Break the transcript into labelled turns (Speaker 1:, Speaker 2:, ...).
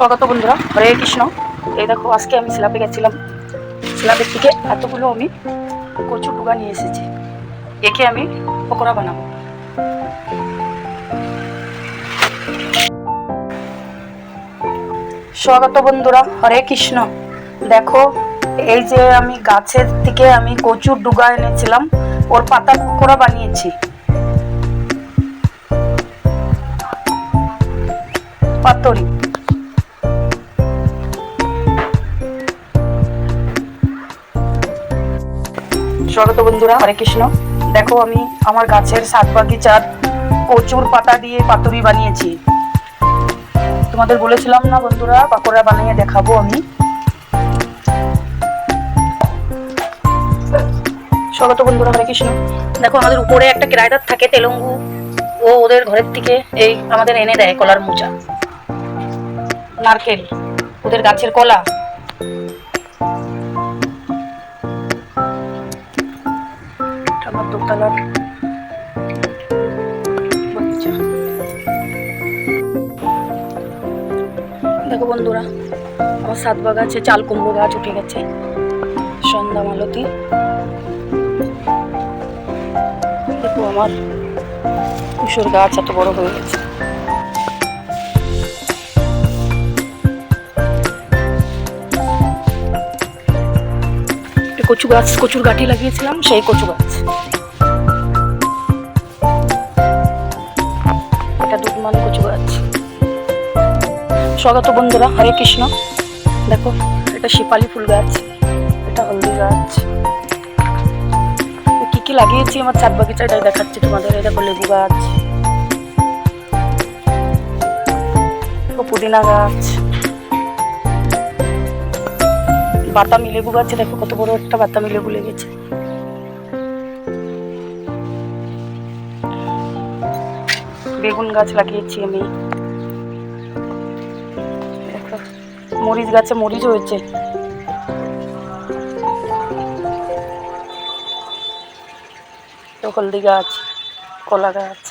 Speaker 1: স্বাগত বন্ধুরা, হরে কৃষ্ণ। এই দেখো, আজকে আমি স্ল্যাবে গেছিলাম। স্ল্যাবের থেকে এতগুলো আমি কচু ডুগা নিয়ে এসেছি। একে আমি পকোড়া বানাবো। স্বাগত বন্ধুরা, হরে কৃষ্ণ। দেখো, এই যে আমি গাছের থেকে আমি কচুর ডুগা এনেছিলাম, ওর পাতা পকোড়া বানিয়েছি। পাতরি। স্বাগত বন্ধুরা, হরে কৃষ্ণ। দেখো, আমি আমার গাছের সাত বাগিচার কচুর পাতা দিয়ে পাতুরি বানিয়েছি। তোমাদের বলেছিলাম না বন্ধুরা, পাকোড়া বানিয়ে দেখাবো আমি। স্বাগত বন্ধুরা, হরে কৃষ্ণ। দেখো, আমাদের উপরে একটা কিরায়দার থাকে তেলঙ্গু, ও ওদের ঘরের থেকে এই আমাদের এনে দেয় কলার মোচা, নারকেল, ওদের গাছের কলা। আমার দোতলার বাচ্চা। দেখো বন্ধুরা, আমার সাত বাগাছে চাল কুমড়ো গাছ উঠে গেছে, সন্ধ্যা মালতী। দেখো, আমার কুসুর গাছ এত বড় হয়ে গেছে। কচু গাছ, কচুর গাঠি লাগিয়েছিলাম, সেই কচু গাছ। এটা দুধমান কচু গাছ। স্বাগত বন্ধুরা, হরে কৃষ্ণ। দেখো, এটা শিপালি ফুল গাছ, এটা হলদি গাছ। কি কি লাগিয়েছি আমার ছাদ বাগিচায় তাই দেখাচ্ছি তোমাদের। এই দেখো, লেবু গাছ, পুদিনা গাছ, বাতামি লেবু গাছে দেখো কত বড় একটা বাতামি লেবু লেগেছে। বেগুন গাছ লাগিয়েছি আমি। দেখো, মরিচ গাছে মরিচ হয়েছে। হলদি গাছ, কলা গাছ।